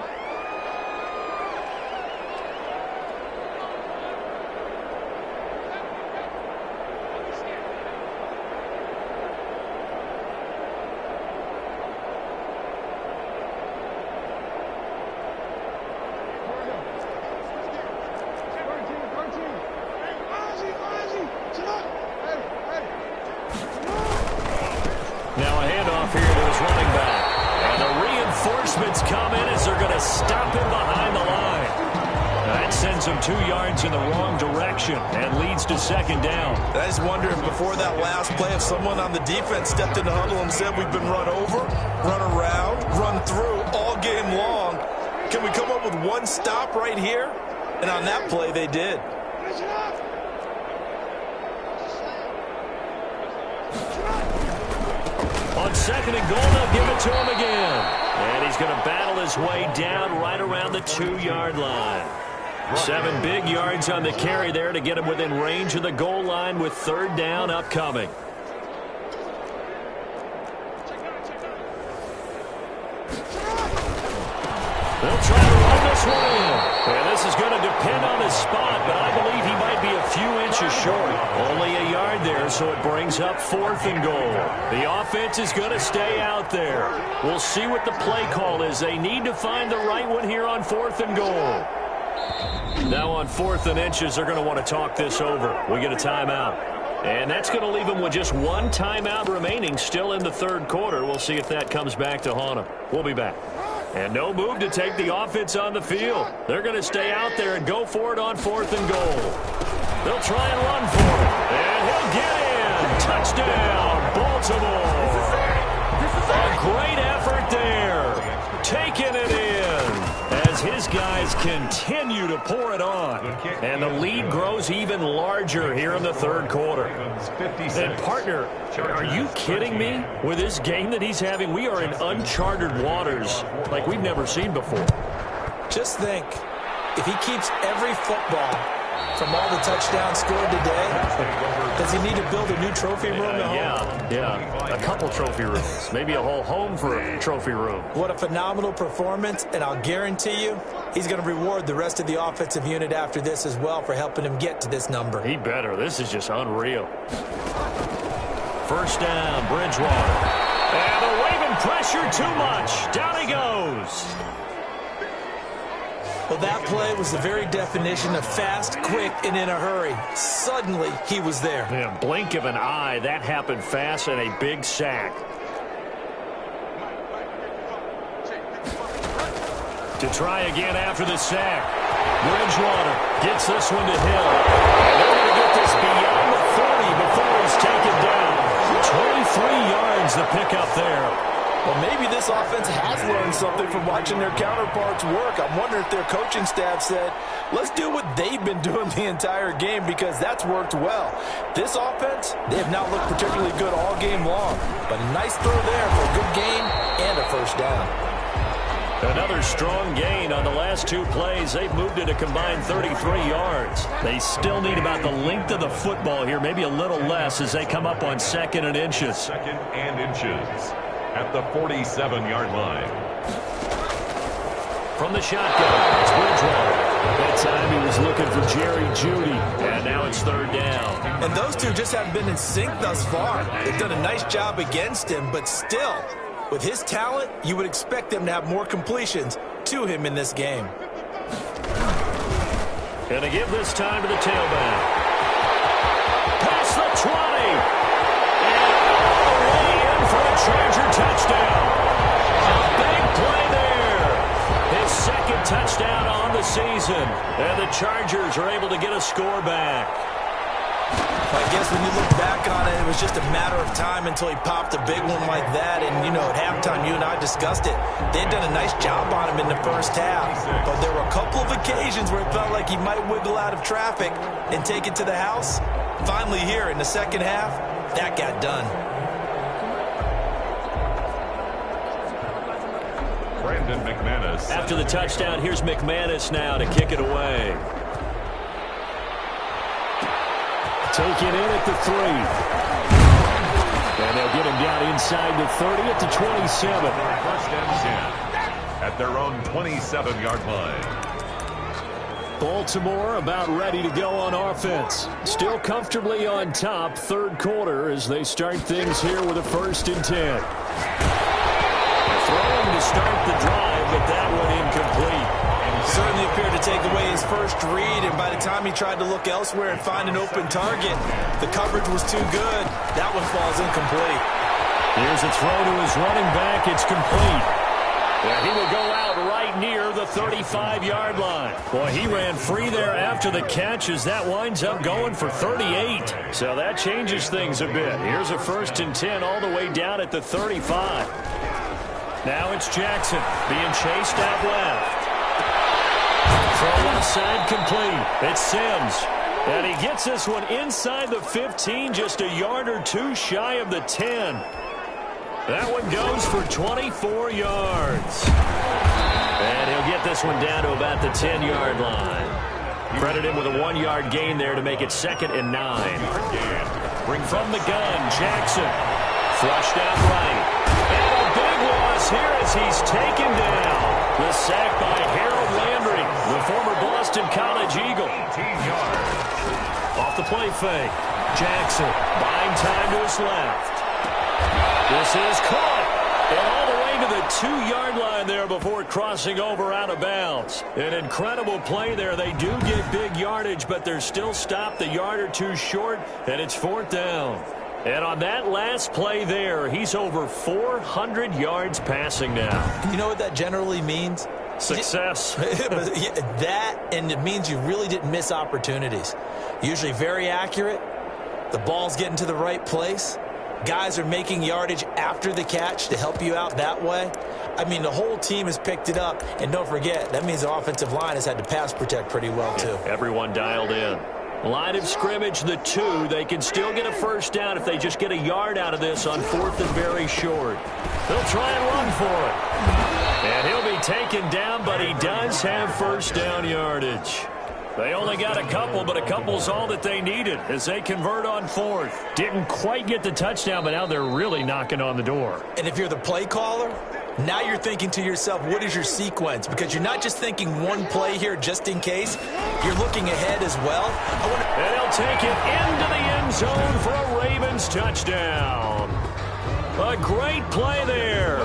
Now a handoff here to his running back. And the reinforcements come in as they're going to stop him behind the line. That sends him 2 yards in the wrong direction and leads to second down. I just wonder if before that last play, if someone on the defense stepped in the huddle and said we've been run over, run around, run through all game long. Can we come up with one stop right here? And on that play, they did. On second and goal, they'll give it to him again. And he's going to battle his way down right around the 2-yard line. 7 big yards on the carry there to get him within range of the goal line with third down upcoming. They'll try to run this one in. And this is going to depend on his spot, but I believe he might be a few inches short. Only a yard there, so it brings up 4th and goal. The offense is going to stay out there. We'll see what the play call is. They need to find the right one here on 4th and goal. Now on 4th and inches, they're going to want to talk this over. We get a timeout. And that's going to leave them with just 1 timeout remaining still in the third quarter. We'll see if that comes back to haunt them. We'll be back. And no move to take the offense on the field. They're going to stay out there and go for it on 4th and goal. They'll try and run for it. And he'll get in. Touchdown, Baltimore. A great effort there. Taking it in as his guys continue to pour it on. And the lead grows even larger here in the third quarter. And partner, are you kidding me? With this game that he's having, we are in uncharted waters like we've never seen before. Just think, if he keeps every football from all the touchdowns scored today, does he need to build a new trophy room at home? Yeah, a couple trophy rooms. Maybe a whole home for a trophy room. What a phenomenal performance, and I'll guarantee you he's going to reward the rest of the offensive unit after this as well for helping him get to this number. He better. This is just unreal. First down, Bridgewater. And the Raven pressure too much. Down he goes. Well, that play was the very definition of fast, quick, and in a hurry. Suddenly, he was there. Yeah, blink of an eye, that happened fast and a big sack. To try again after the sack. Bridgewater gets this one to Hill. And they're going to get this beyond the 40 before he's taken down. 23 yards the pickup there. Well, maybe this offense has learned something from watching their counterparts work. I'm wondering if their coaching staff said, let's do what they've been doing the entire game, because that's worked well. This offense, they have not looked particularly good all game long, but a nice throw there for a good gain and a first down. Another strong gain on the last two plays. They've moved it a combined 33 yards. They still need about the length of the football here, maybe a little less as they come up on 2nd and inches. 2nd and inches at the 47-yard line. From the shotgun, it's Bridgewater. That time he was looking for Jerry Jeudy, and now it's 3rd down. And those two just haven't been in sync thus far. They've done a nice job against him, but still, with his talent, you would expect them to have more completions to him in this game. Gonna give this time to the tailback. Past the 20. And all the way in for a Charger touchdown. A big play there. His 2nd touchdown on the season. And the Chargers are able to get a score back. I guess when you look back on it, it was just a matter of time until he popped a big one like that. And, you know, at halftime, you and I discussed it. They'd done a nice job on him in the first half. But there were a couple of occasions where it felt like he might wiggle out of traffic and take it to the house. Finally here in the second half, that got done. Brandon McManus. After the touchdown, here's McManus now to kick it away. Taken in at the 3. And they'll get him down inside the 30 at the 27. 1st and 10 at their own 27-yard line. Baltimore about ready to go on offense. Still comfortably on top, 3rd quarter as they start things here with a 1st and 10. Throwing to start the drive, but that one incomplete. Certainly appeared to take away his first read, and by the time he tried to look elsewhere and find an open target, the coverage was too good. That one falls incomplete. Here's a throw to his running back. It's complete. And he will go out right near the 35-yard line. Boy, he ran free there after the catch as that winds up going for 38. So that changes things a bit. Here's a 1st and 10 all the way down at the 35. Now it's Jackson being chased out left. Throw inside complete. It's Sims. And he gets this one inside the 15, just a yard or two shy of the 10. That one goes for 24 yards. And he'll get this one down to about the 10-yard line. Credit him with a 1-yard gain there to make it 2nd and 9. From the gun, Jackson. Flushed out right. And a big loss here as he's taken down. The sack by Harold Landry, the former Boston College Eagle. 18 yards. Off the play fake. Jackson buying time to his left. This is caught. And all the way to the 2-yard line there before crossing over out of bounds. An incredible play there. They do get big yardage, but they're still stopped a yard or two short, and it's 4th down. And on that last play there, he's over 400 yards passing now. You know what that generally means? Success. That, and it means you really didn't miss opportunities. Usually very accurate. The ball's getting to the right place. Guys are making yardage after the catch to help you out that way. I mean, the whole team has picked it up. And don't forget, that means the offensive line has had to pass protect pretty well, too. Everyone dialed in. Line of scrimmage, the 2. They can still get a 1st down if they just get a yard out of this on 4th and very short. They'll try and run for it. And he'll be taken down, but he does have 1st down yardage. They only got a couple, but a couple's all that they needed as they convert on 4th. Didn't quite get the touchdown, but now they're really knocking on the door. And if you're the play caller, now you're thinking to yourself, what is your sequence? Because you're not just thinking one play here just in case. You're looking ahead as well. And he'll take it into the end zone for a Ravens touchdown. A great play there.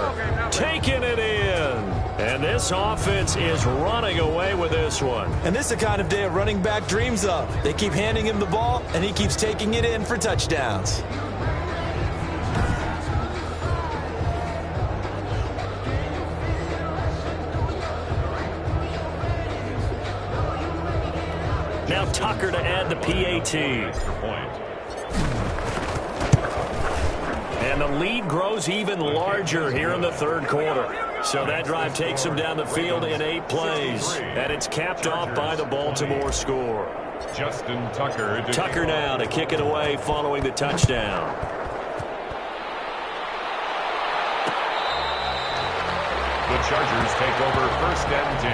Taking it in. And this offense is running away with this one. And this is the kind of day a running back dreams of. They keep handing him the ball, and he keeps taking it in for touchdowns. Now Tucker to add the PAT. And the lead grows even larger here in the third quarter. So that drive takes them down the field in 8 plays. And it's capped off by the Baltimore score. Justin Tucker. Tucker now to kick it away following the touchdown. The Chargers take over 1st and 10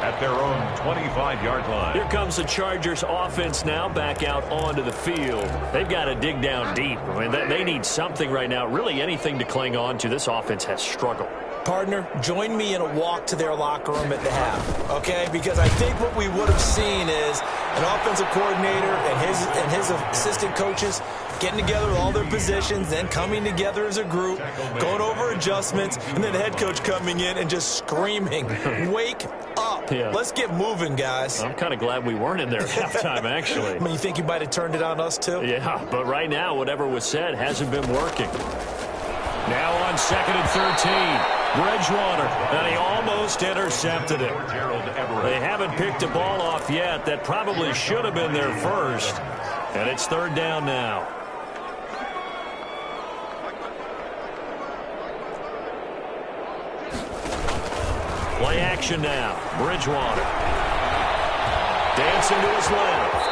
at their own 25-yard line. Here comes the Chargers offense now back out onto the field. They've got to dig down deep. I mean, they need something right now, really anything to cling on to. This offense has struggled. Partner, join me in a walk to their locker room at the half, okay? Because I think what we would have seen is an offensive coordinator and his assistant coaches getting together with all their positions, then coming together as a group, going over adjustments, and then the head coach coming in and just screaming, wake up. Yeah. Let's get moving, guys. I'm kind of glad we weren't in there at halftime, actually. I mean, you think you might have turned it on us, too? Yeah, but right now, whatever was said hasn't been working. Now on 2nd and 13. Bridgewater, and he almost intercepted it. They haven't picked the ball off yet. That probably should have been their first. And it's 3rd down now. Play action now. Bridgewater. Dancing to his left.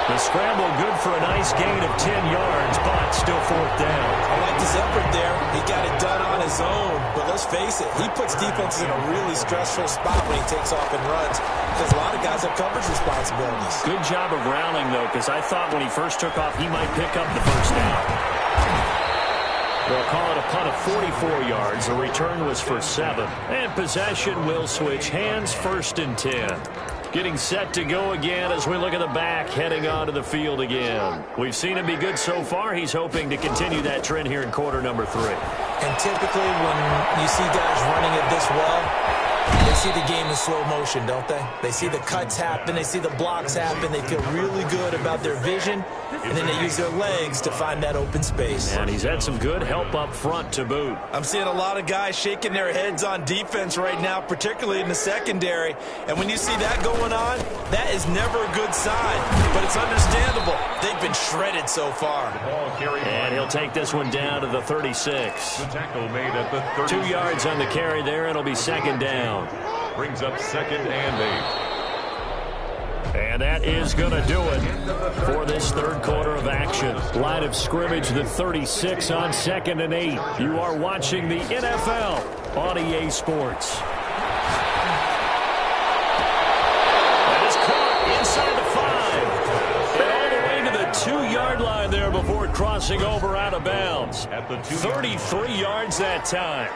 The scramble good for a nice gain of 10 yards, but still 4th down. I like his effort there. He got it done on his own. But let's face it, he puts defenses in a really stressful spot when he takes off and runs because a lot of guys have coverage responsibilities. Good job of rallying, though, because I thought when he first took off, he might pick up the 1st down. They'll call it a punt of 44 yards. The return was for 7. And possession will switch hands, 1st and 10. Getting set to go again as we look at the back, heading onto the field again. We've seen him be good so far. He's hoping to continue that trend here in quarter number 3. And typically when you see guys running it this well, they see the game in slow motion, don't they? They see the cuts happen. They see the blocks happen. They feel really good about their vision, and then they use their legs to find that open space. And he's had some good help up front to boot. I'm seeing a lot of guys shaking their heads on defense right now, particularly in the secondary. And when you see that going on, that is never a good sign. But it's understandable. They've been shredded so far. And he'll take this one down to the 36. The tackle made at the 36. 2 yards on the carry there, and it'll be 2nd down. Brings up 2nd and 8. And that is going to do it for this third quarter of action. Line of scrimmage, the 36 on 2nd and 8. You are watching the NFL on EA Sports. That is caught inside the 5. And all the way to the 2-yard line there before crossing over out of bounds. At the 33 yards that time.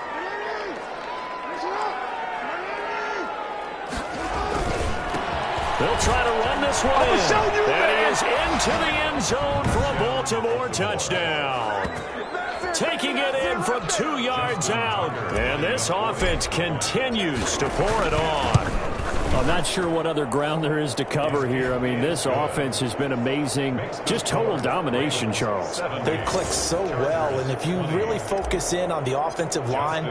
They'll try to run this one in. That is into the end zone for a Baltimore touchdown. Taking it in from 2 yards out. And this offense continues to pour it on. I'm not sure what other ground there is to cover here. I mean, this offense has been amazing. Just total domination, Charles. They've clicked so well, and if you really focus in on the offensive line,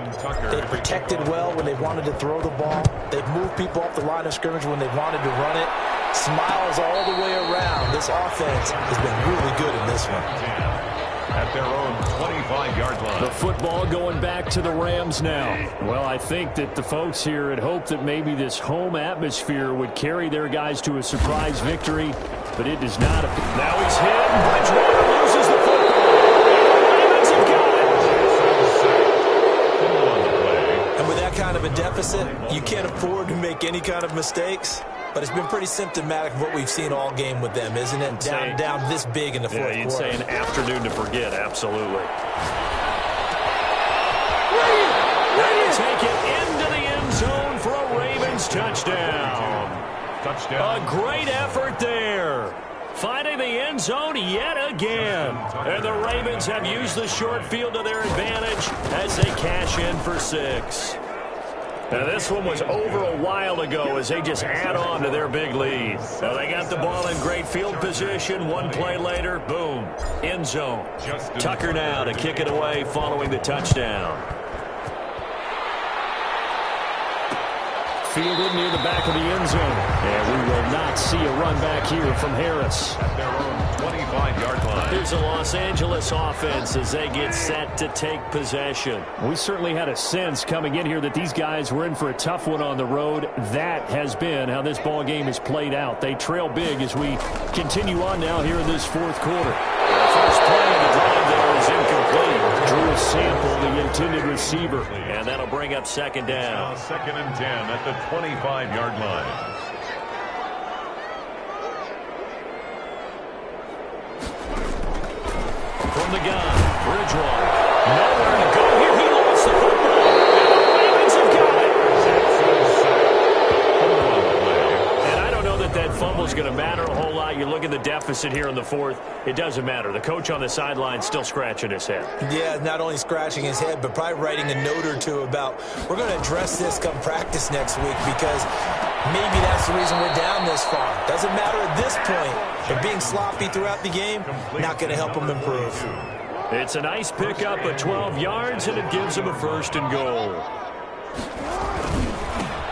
they've protected well when they wanted to throw the ball. They've moved people off the line of scrimmage when they wanted to run it. Smiles all the way around. This offense has been really good in this one. At their own 25-yard line. The football going back to the Rams now. Well, I think that the folks here had hoped that maybe this home atmosphere would carry their guys to a surprise victory, but it does not. Now he's hit. Bridgewater loses the football. The Ravens have got it. And with that kind of a deficit, you can't afford to make any kind of mistakes. But it's been pretty symptomatic of what we've seen all game with them, isn't it? Down this big in the fourth quarter. You'd say an afternoon to forget, absolutely. They'll take it into the end zone for a Ravens touchdown. A great effort there. Finding the end zone yet again. And the Ravens have used the short field to their advantage as they cash in for 6. Now, this one was over a while ago as they just add on to their big lead. Well, they got the ball in great field position. One play later, boom, end zone. Tucker now to kick it away following the touchdown. fielded near the back of the end zone. And we will not see a run back here from Harris. At their own 25-yard line. Here's the Los Angeles offense as they get set to take possession. We certainly had a sense coming in here that these guys were in for a tough one on the road. That has been how this ball game has played out. They trail big as we continue on now here in this fourth quarter. The first play of the drive there is incomplete. Drew Sample, the intended receiver. And that'll bring up second down. Now 2nd and 10 at the 25-yard line. From the gun, Bridgewater. Nowhere to go here. He lost the football. The Ravens have got it. And I don't know that that fumble is going to matter a whole lot. You look at the deficit here in the fourth. It doesn't matter. The coach on the sideline still scratching his head. Yeah, not only scratching his head, but probably writing a note or two about, we're going to address this come practice next week because maybe that's the reason we're down this far. Doesn't matter at this point. But being sloppy throughout the game, not going to help them improve. It's a nice pickup of 12 yards, and it gives them a 1st and goal.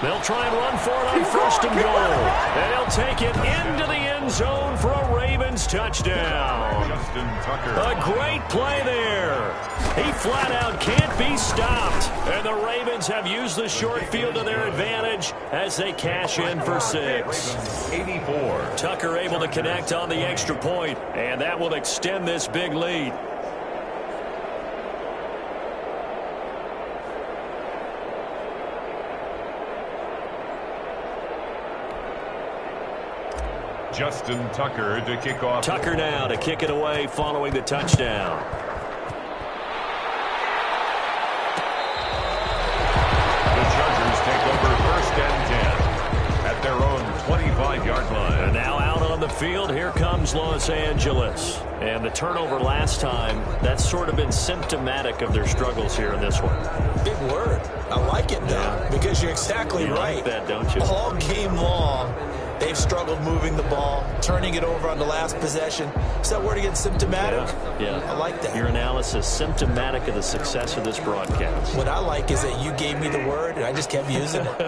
They'll try and run for it on 1st and goal. And they'll take it into the end zone for a Ravens touchdown. Justin Tucker. A great play there. He flat out can't be stopped. And the Ravens have used the short field to their advantage as they cash in for 6. 84. Tucker able to connect on the extra point, and that will extend this big lead. Justin Tucker to kick off. Tucker now to kick it away following the touchdown. The Chargers take over 1st and 10 at their own 25-yard line. And now out on the field, here comes Los Angeles. And the turnover last time, that's sort of been symptomatic of their struggles here in this one. Big word. I like it, though, because you're exactly right. Like that, don't you? All game long, they've struggled moving the ball, turning it over on the last possession. Is that word again, symptomatic? Yeah. I like that. Your analysis, symptomatic of the success of this broadcast. What I like is that you gave me the word, and I just kept using it.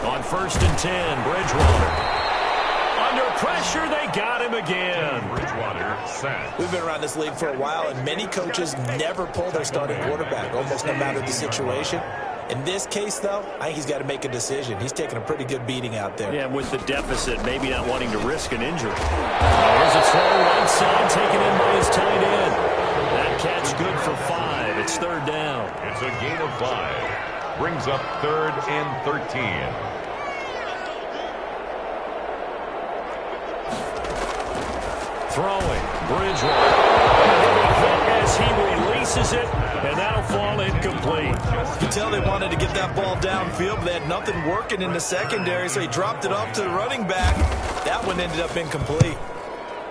On 1st and 10, Bridgewater. Under pressure, they got him again. Bridgewater sacked. We've been around this league for a while, and many coaches never pull their starting quarterback, almost no matter the situation. In this case, though, I think he's got to make a decision. He's taking a pretty good beating out there. Yeah, with the deficit, maybe not wanting to risk an injury. There's a throw right side, taken in by his tight end. That catch good for 5. It's 3rd down. It's a gain of 5. Brings up 3rd and 13. Throwing, Bridgewater. As he releases it, and that'll fall incomplete. You can tell they wanted to get that ball downfield, but they had nothing working in the secondary, so he dropped it off to the running back. That one ended up incomplete.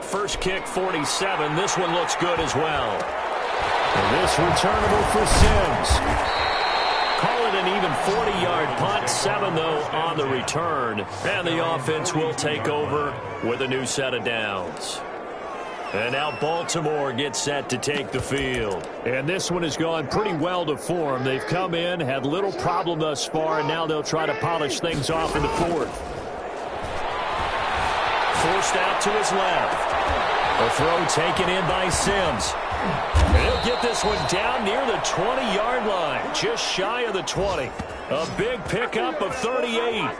First kick, 47. This one looks good as well. And this returnable for Sims. Call it an even 40-yard punt. 7, though, on the return. And the offense will take over with a new set of downs. And now Baltimore gets set to take the field. And this one has gone pretty well to form. They've come in, had little problem thus far, and now they'll try to polish things off in the 4th. Forced out to his left. A throw taken in by Sims. And he'll get this one down near the 20-yard line, just shy of the 20. A big pickup of 38.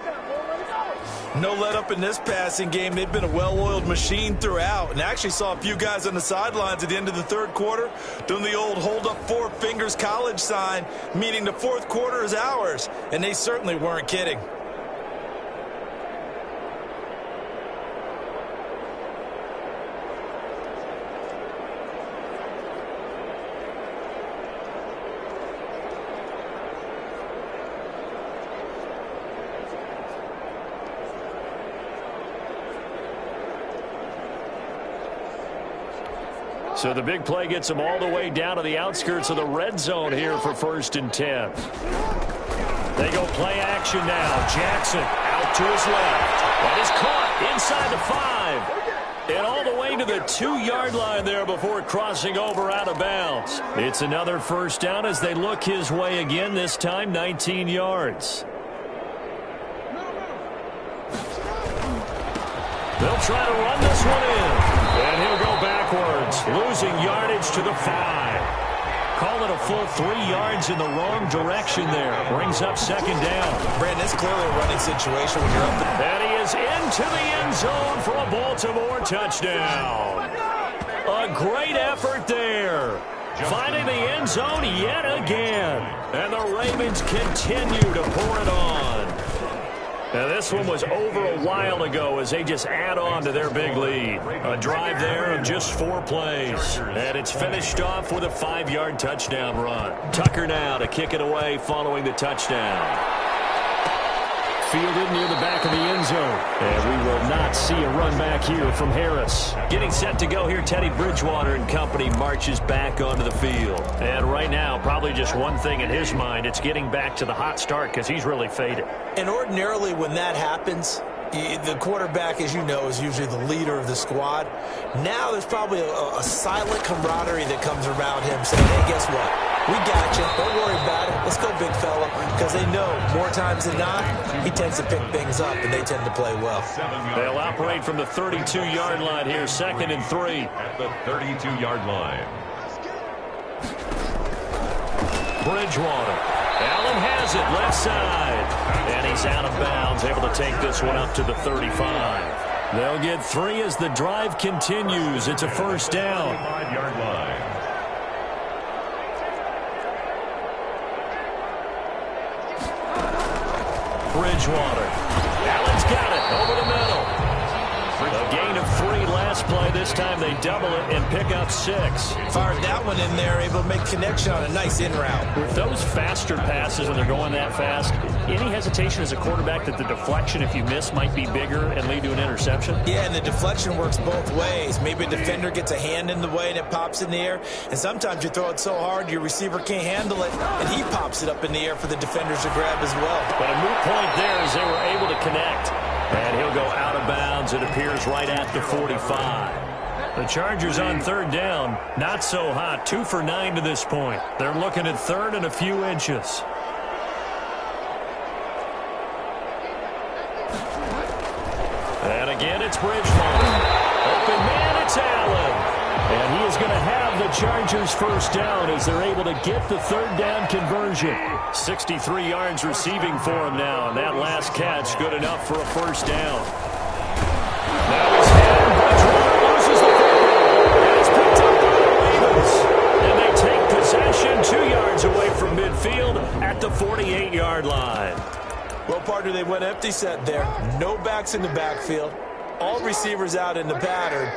No let up in this passing game. They've been a well-oiled machine throughout. And I actually saw a few guys on the sidelines at the end of the 3rd quarter doing the old hold up 4 fingers college sign, meaning the 4th quarter is ours. And they certainly weren't kidding. So the big play gets them all the way down to the outskirts of the red zone here for 1st and 10. They go play action now. Jackson out to his left. That is caught inside the 5. And all the way Getting to the 2-yard line there before crossing over out of bounds. It's another first down as they look his way again, this time 19 yards. They'll try to run this one in. And he'll go backwards, losing yardage to the 5. Call it a full 3 yards in the wrong direction there. Brings up second down. Brandon, it's clearly a running situation when you're up. And he is into the end zone for a Baltimore touchdown. A great effort there. Finding the end zone yet again. And the Ravens continue to pour it on. Now, this one was over a while ago as they just add on to their big lead. A drive there of just 4 plays. And it's finished off with a 5-yard touchdown run. Tucker now to kick it away following the touchdown. Fielded near the back of the end zone. And we will not see a run back here from Harris. Getting set to go here, Teddy Bridgewater and company marches back onto the field. And right now, probably just one thing in his mind. It's getting back to the hot start because he's really faded. And ordinarily when that happens, the quarterback, as you know, is usually the leader of the squad. Now there's probably a silent camaraderie that comes around him saying, hey, guess what? We got you. Don't worry about it. Let's go, big fella. Because they know more times than not, he tends to pick things up, and they tend to play well. They'll operate from the 32-yard line here, 2nd and 3. At the 32-yard line. Bridgewater. Allen has it, left side. And he's out of bounds, able to take this one up to the 35. They'll get 3 as the drive continues. It's a first down. 5-yard line. Bridgewater. Allen's got it over the middle. A gain of 3 last play. This time they double it and pick up 6. Fired that one in there, able to make connection on a nice in route. With those faster passes when they're going that fast, any hesitation as a quarterback that the deflection, if you miss, might be bigger and lead to an interception? Yeah, and the deflection works both ways. Maybe a defender gets a hand in the way and it pops in the air. And sometimes you throw it so hard your receiver can't handle it, and he pops it up in the air for the defenders to grab as well. But a moot point there as they were able to connect. And he'll go out of bounds, it appears, right at the 45. The Chargers on 3rd down, not so hot, 2 for 9 to this point. They're looking at 3rd and a few inches. And again, it's Bridgewater. Open man, it's Allen. And he is going to have the Chargers first down as they're able to get the 3rd down conversion. 63 yards receiving for him now, and that last catch good enough for a first down. Now he's had Bridgewater loses the football, and it's picked up by the Ravens. And they take possession 2 yards away from midfield at the 48-yard line. Well, partner, they went empty set there. No backs in the backfield. All receivers out in the pattern.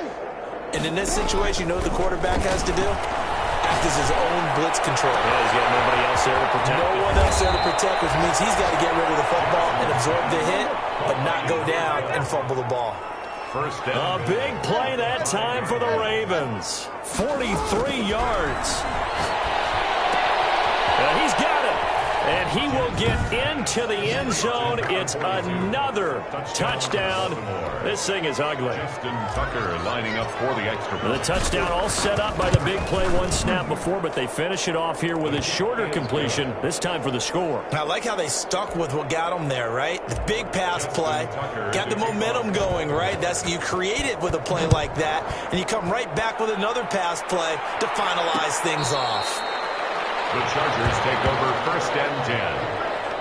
And in this situation, you know what the quarterback has to do? Act as his own blitz control. Yeah, he's got nobody else there to protect. No one else there to protect, which means he's got to get rid of the football and absorb the hit, but not go down and fumble the ball. First down. A big play that time for the Ravens. 43 yards. And he's got it. And he will get into the end zone. It's another touchdown. This thing is ugly. Justin Tucker lining up for the extra point. The touchdown all set up by the big play one snap before, but they finish it off here with a shorter completion, this time for the score. I like how they stuck with what got them there, right? The big pass play, got the momentum going, right? That's you create it with a play like that, and you come right back with another pass play to finalize things off. The Chargers take over 1st and 10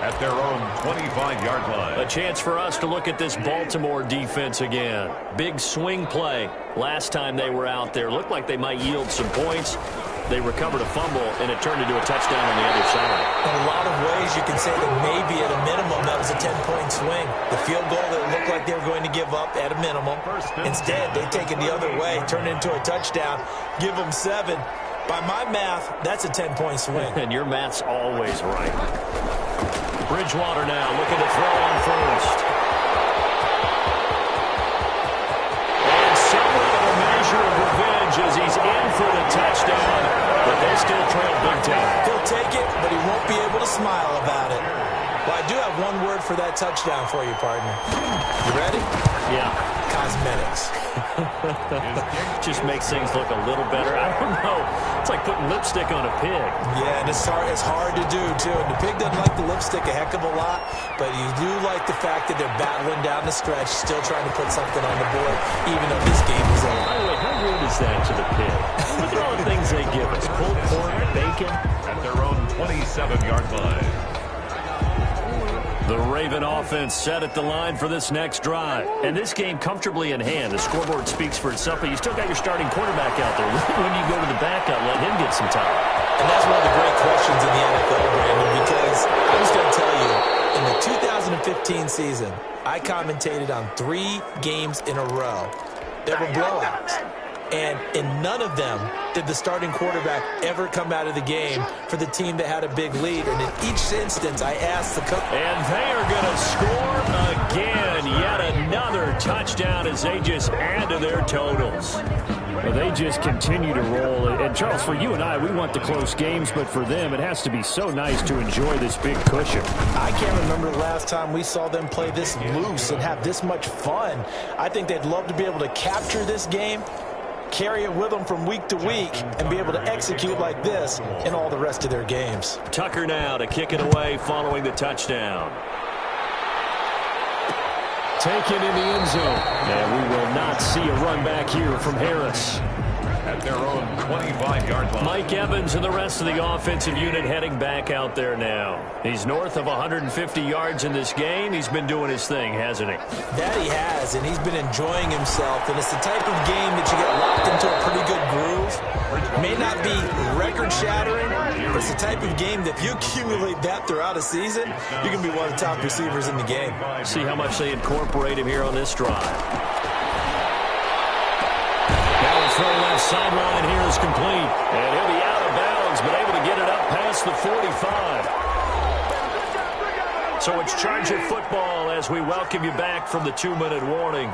at their own 25-yard line. A chance for us to look at this Baltimore defense again. Big swing play. Last time they were out there, looked like they might yield some points. They recovered a fumble, and it turned into a touchdown on the other side. In a lot of ways, you can say that maybe at a minimum that was a 10-point swing. The field goal that looked like they were going to give up at a minimum. Instead, they take it the other way, turn it into a touchdown, give them 7. By my math, that's a 10-point swing. And your math's always right. Bridgewater now looking to throw on first. And somewhat of a measure of revenge as he's in for the touchdown, but they still trail big time. He'll take it, but he won't be able to smile about it. Well, I do have one word for that touchdown for you, partner. You ready? Yeah. Cosmetics. Just makes things look a little better. I don't know. It's like putting lipstick on a pig. Yeah, and it's hard to do, too. And the pig doesn't like the lipstick a heck of a lot, but you do like the fact that they're battling down the stretch, still trying to put something on the board, even though this game is over. By the way, how rude is that to the pig? Look at all the things they give us. Pulled pork, bacon. At their own 27-yard line. The Raven offense set at the line for this next drive. And this game comfortably in hand. The scoreboard speaks for itself, but you still got your starting quarterback out there. When you go to the backup, let him get some time. And that's one of the great questions in the NFL, Brandon, because I'm just going to tell you, in the 2015 season, I commentated on 3 games in a row. There were blowouts. And in none of them did the starting quarterback ever come out of the game for the team that had a big lead. And in each instance, I asked the coach. And they are going to score again. Yet another touchdown as they just add to their totals. Well, they just continue to roll. And, Charles, for you and I, we want the close games, but for them, it has to be so nice to enjoy this big cushion. I can't remember the last time we saw them play this loose and have this much fun. I think they'd love to be able to capture this game, carry it with them from week to week, and be able to execute like this in all the rest of their games. Tucker now to kick it away following the touchdown. Taken in the end zone. And we will not see a run back here from Harris. At their own 25-yard line. Mike Evans and the rest of the offensive unit heading back out there now. He's north of 150 yards in this game. He's been doing his thing, hasn't he? That he has, and he's been enjoying himself. And it's the type of game that you get locked into a pretty good groove. It may not be record-shattering, but it's the type of game that if you accumulate that throughout a season, you can be one of the top receivers in the game. See how much they incorporate him here on this drive. Throw left sideline here is complete. And he'll be out of bounds, but able to get it up past the 45. So it's Charger football as we welcome you back from the 2-minute warning.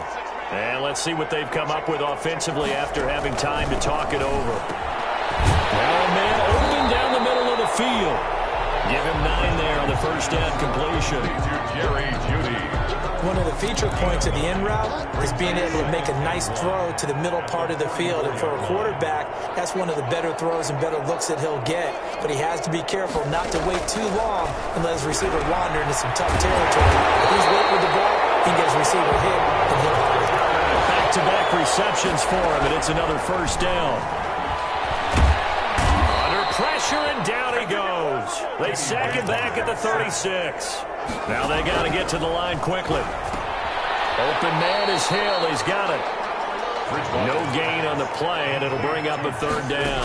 And let's see what they've come up with offensively after having time to talk it over. Now a man open down the middle of the field. Give him 9 there on the first down completion. Jerry Jeudy. One of the feature points of the in route is being able to make a nice throw to the middle part of the field. And for a quarterback, that's one of the better throws and better looks that he'll get. But he has to be careful not to wait too long and let his receiver wander into some tough territory. If he's waiting with the ball, he gets his receiver hit and he'll hide it. Back-to-back receptions for him, and it's another first down. Under pressure, and down he goes. They sack him back at the 36. Now they got to get to the line quickly. Open man is Hill. He's got it. No gain on the play, and it'll bring up a third down.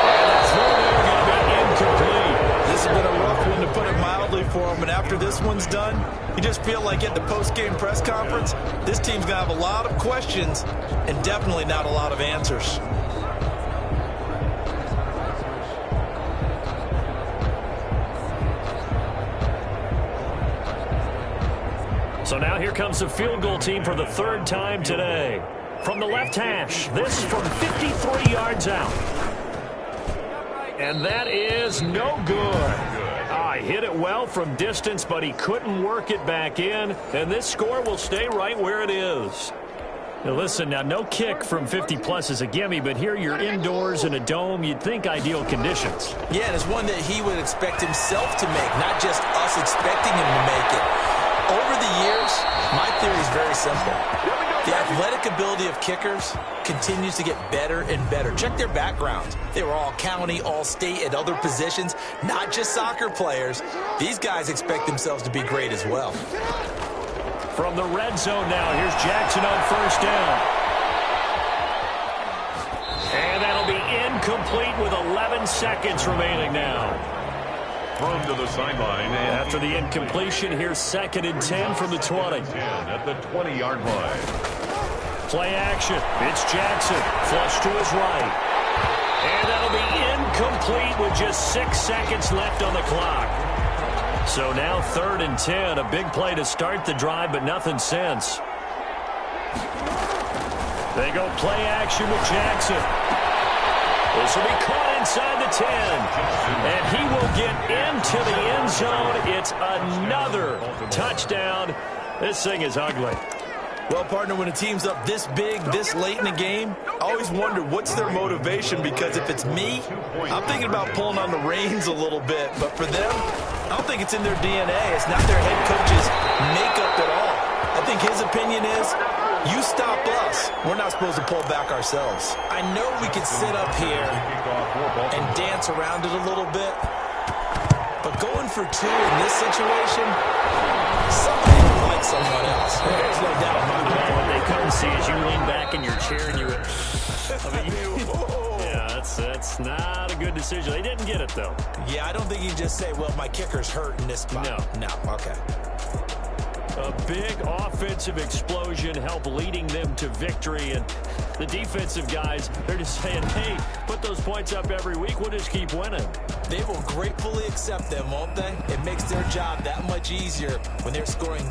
And the throw there going to be incomplete. This has been a rough one, to put it mildly, for him. And after this one's done, you just feel like at the post-game press conference, this team's going to have a lot of questions and definitely not a lot of answers. So now here comes the field goal team for the 3rd time today. From the left hash, this from 53 yards out. And that is no good. He hit it well from distance, but he couldn't work it back in. And this score will stay right where it is. Now listen, now no kick from 50-plus is a gimme, but here you're indoors in a dome. You'd think ideal conditions. Yeah, and it's one that he would expect himself to make, not just us expecting him to make it. Over the years, my theory is very simple. The athletic ability of kickers continues to get better and better. Check their backgrounds. They were all county, all state, at other positions, not just soccer players. These guys expect themselves to be great as well. From the red zone now, here's Jackson on first down. And that'll be incomplete with 11 seconds remaining now. Thrown to the sideline. After the incompletion, here's 2nd and 10 from the 20. 10 at the 20-yard line. Play action. It's Jackson. Flush to his right. And that'll be incomplete with just 6 seconds left on the clock. So now 3rd and 10. A big play to start the drive, but nothing since. They go play action with Jackson. This will be caught inside the 10. And he will get into the end zone. It's another touchdown. This thing is ugly. Well, partner, when a team's up this big, this late in the game, I always wonder what's their motivation, because if it's me, I'm thinking about pulling on the reins a little bit. But for them, I don't think it's in their DNA. It's not their head coach's makeup at all. I think his opinion is, you stop us, we're not supposed to pull back ourselves. I know we could sit up here and dance around it a little bit, but going for two in this situation, somebody like someone else. There's no doubt about it. What they couldn't see is you lean back in your chair and you went, yeah, that's not a good decision. They didn't get it, though. Yeah, I don't think you can just say, well, my kicker's hurt in this spot. No, okay. A big offensive explosion helped leading them to victory. And the defensive guys, they're just saying, hey, put those points up every week. We'll just keep winning. They will gratefully accept them, won't they? It makes their job that much easier when they're scoring